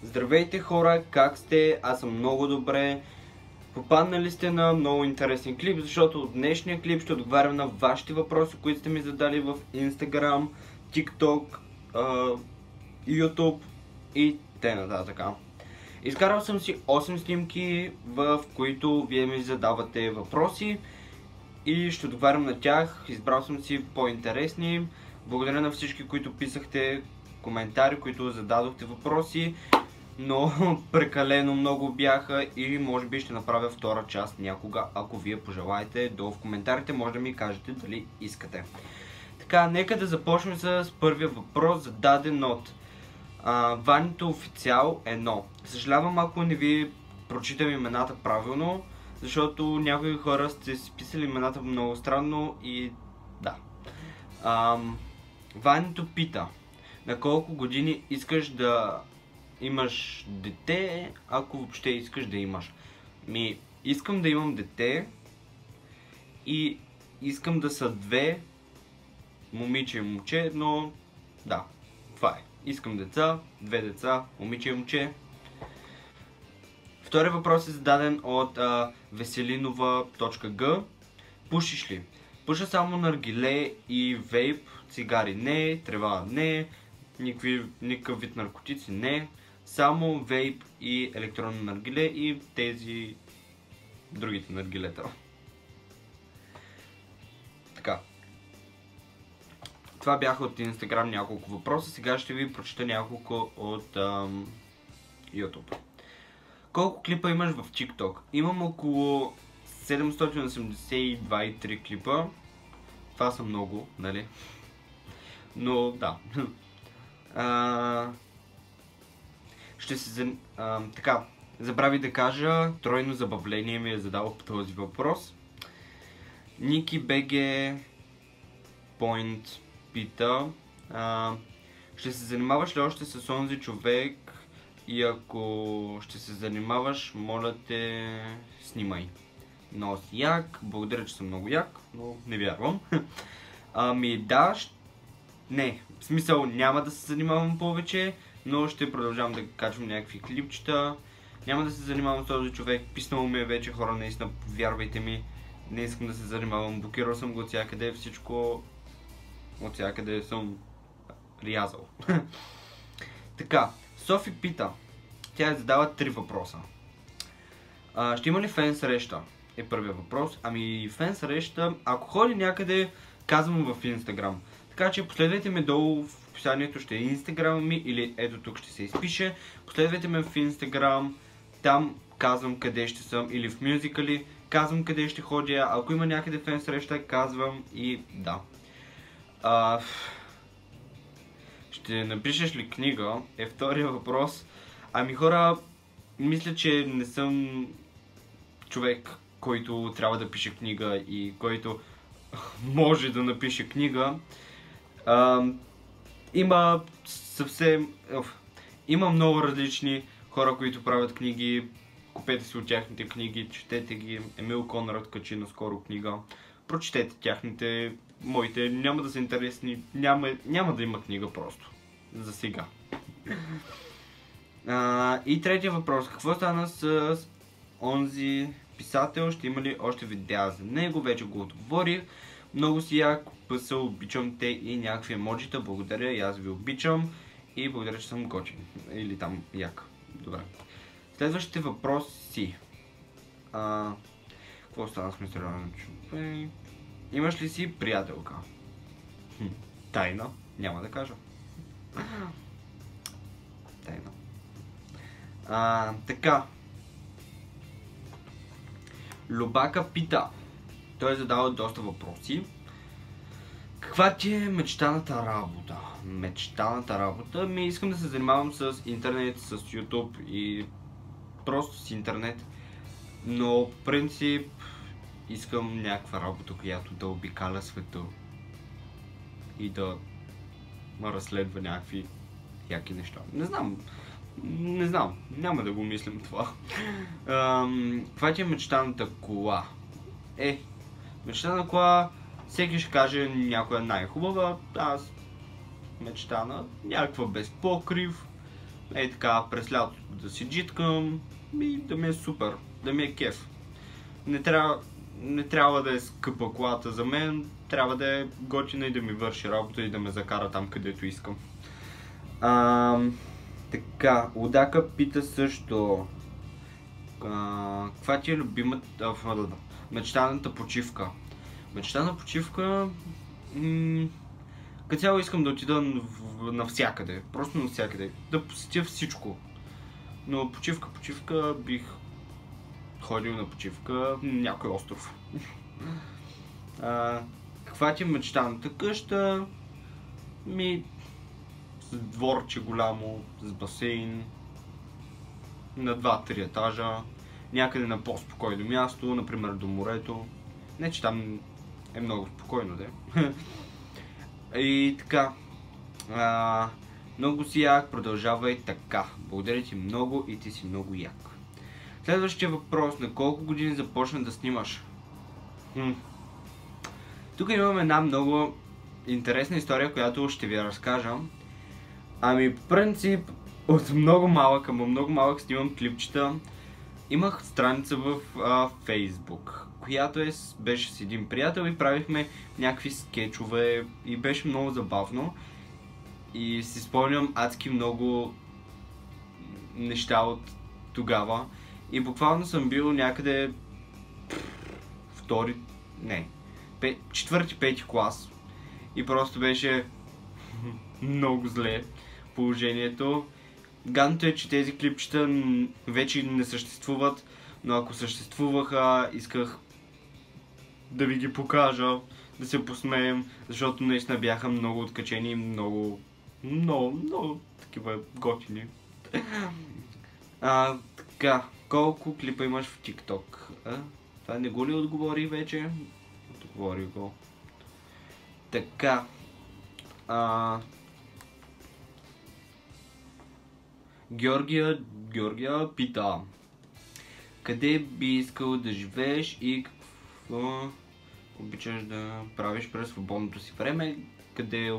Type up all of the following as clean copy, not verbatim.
Здравейте хора, как сте? Аз съм много добре. Попаднали сте на много интересен клип, защото от днешния клип ще отговарям на вашите въпроси, които сте ми задали в Instagram, TikTok, YouTube и т.н. Изкарал съм си 8 снимки, в които вие ми задавате въпроси и ще отговарям на тях. Избрал съм си по-интересни. Благодаря на всички, които писахте коментари, които зададохте въпроси, но прекалено много бяха и може би ще направя втора част някога, ако вие пожелаете. Долу в коментарите може да ми кажете дали искате. Така, нека да започнем с първия въпрос, зададен от Ванито Официал 1. Съжалявам, ако не ви прочитам имената правилно, защото някои хора сте си писали имената много странно и да. Ванито пита: на колко години искаш да имаш дете, ако въобще искаш да имаш? Искам да имам дете и искам да са две, момиче и момче, но да, това е. Искам деца, две деца, момиче и момче. Втори въпрос е зададен от Veselinova.g. Пушиш ли? Пуша само наргиле и вейп, цигари не, трева не, никакъв вид наркотици не, само вейп и електронно наргиле и тези другите наргилета. Така. Това бяха от Instagram няколко въпроса, сега ще ви прочета няколко от YouTube. Колко клипа имаш в TikTok? Имам около 782,3 клипа. Това са много, нали? Но да. Така, забравих да кажа, тройно забавление ми е задал по този въпрос. Ники БГ Point пита: ще се занимаваш ли още с онзи човек и ако ще се занимаваш, моля те, снимай. Много си як, благодаря, че съм много як, но не вярвам. Да, не, в смисъл няма да се занимавам повече, но ще продължавам да качвам някакви клипчета. Няма да се занимавам с този човек, писнало ми е вече, хора, наистина, вярвайте ми, не искам да се занимавам, блокирал съм го от всякъде, всичко от всякъде съм рязал. Така, Софи пита, тя задава 3 въпроса. Ще има ли фен среща? Е първия въпрос. Фен среща, ако ходи някъде, казвам в Instagram. Така че последвайте ме долу, в описанието ще е Instagram ми, или ето тук ще се изпише. Последвайте ме в Instagram, там казвам къде ще съм, или в Musical.ly, казвам къде ще ходя. Ако има някъде фен среща, казвам и да. Ще напишеш ли книга? Е втория въпрос. Хора, мисля, че не съм човек, който трябва да пише книга и който може да напише книга. Има много различни хора, които правят книги. Купете си от тяхните книги, четете ги. Емил Конрад качи наскоро книга. Прочетете тяхните, моите няма да са интересни, няма да има книга просто. За сега. И третия въпрос. Какво стана с онзи писател? Ще има ли още видеа за него? Вече го отговорих. Много си як, пъсъл, обичам те и някакви емоджита. Благодаря и аз ви обичам. И благодаря, че съм готин. Или там як. Добре. Следващите въпроси. Какво стана с мистериален човек? Имаш ли си приятелка? Тайна. Няма да кажа. Тайна. Така. Любака пита. Той е задал доста въпроси. Каква ти е мечтаната работа? Мечтаната работа? Искам да се занимавам с интернет, с YouTube и просто с интернет. Но по принцип искам някаква работа, която да обикаля света и да разследва някакви яки неща. Не знам, няма да го мислим това. Каква ти е мечтаната кола? Мечтана кола, всеки ще каже някоя най-хубава. Аз мечтана някаква без покрив, Ей така, през лятото да си джиткам и да ми е супер, да ми е кеф. Не трябва да е скъпа колата за мен, трябва да е готина и да ми върши работа и да ме закара там, където искам. Така, Удака пита също. Каква ти е любимата мечтаната почивка? Мечтана почивка... Като цяло искам да отида навсякъде, просто навсякъде, да посетя всичко. Но почивка бих ходил на почивка на някой остров. Каква ти е мечтаната къща? С дворче голямо, с басейн, на 2-3 етажа, някъде на по-спокойно място, например до морето. Не, че там е много спокойно, да. И така, много си як, продължавай така. Благодаря ти много и ти си много як. Следващия въпрос, на колко години започна да снимаш? Тук имам една много интересна история, която ще ви разкажа. Ами, по принцип, от много малък снимам клипчета. Имах страница в Facebook, която беше с един приятел и правихме някакви скетчове и беше много забавно. И си спомням адски много неща от тогава. И буквално съм бил някъде четвърти-пети клас. И просто беше много зле положението. Гадното е, че тези клипчета вече не съществуват, но ако съществуваха, исках да ви ги покажа, да се посмеем, защото наистина бяха много откачени и много такива готини. Така, колко клипа имаш в TikTok? Това не го ли отговори вече? Отговори го. Така. Георгия пита: къде би искал да живееш и какво обичаш да правиш през свободното си време? Къде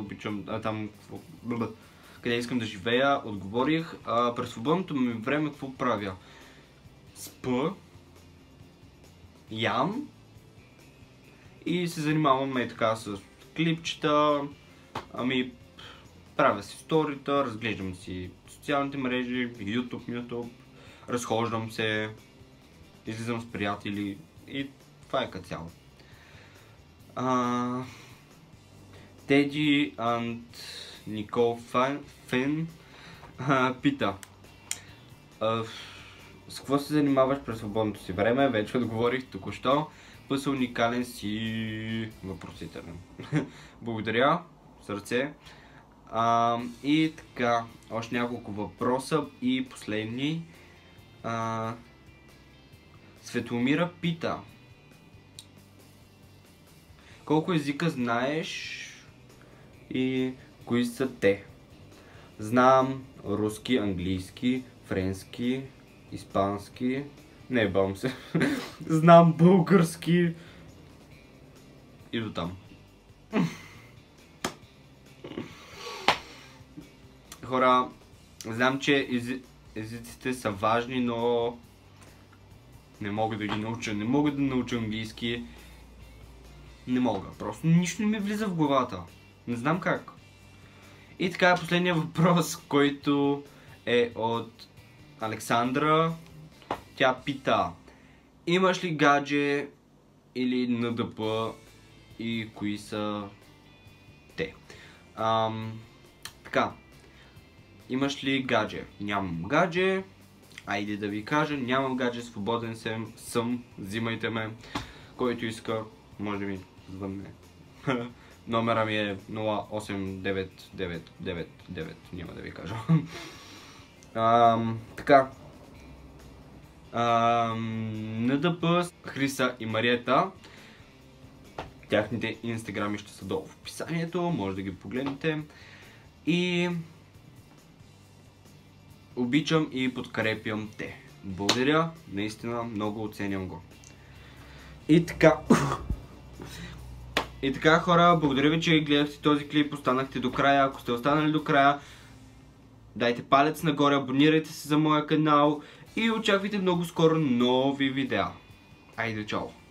искам да живея? Отговорих. През свободното ми време какво правя? Спа, ям и се занимавам така с клипчета. Правя си сторита, разглеждам си социалните мрежи, YouTube, разхождам се, излизам с приятели и това е като цяло. Теди and Никол Фен пита: с какво се занимаваш през свободното си време? Вече отговорих току-що. Пъс уникален си въпросителен. Благодаря, сърце. И така, още няколко въпроса и последни. Светломира пита: колко езика знаеш и кои са те? Знам руски, английски, френски, испански. Не, бавам се. Знам български и до там. Хора, знам, че езиците са важни, но не мога да ги науча. Не мога да науча английски. Не мога. Просто нищо не ми влиза в главата. Не знам как. И така, последния въпрос, който е от Александра. Тя пита: имаш ли гадже или НДП и кои са те? Така. Имаш ли гадже? Нямам гадже. Айде да ви кажа, нямам гадже, свободен съм, взимайте ме. Който иска, може да ми звънне. Номера ми е 08999, няма да ви кажа. Така. НДП, Хриса и Мариета. Тяхните инстаграми ще са долу в описанието, може да ги погледнете. И обичам и подкрепям те. Благодаря, наистина много оценям го. И така хора, благодаря ви, че гледахте този клип, останахте до края. Ако сте останали до края, дайте палец нагоре, абонирайте се за моя канал и очаквайте много скоро нови видеа. Айде, чао!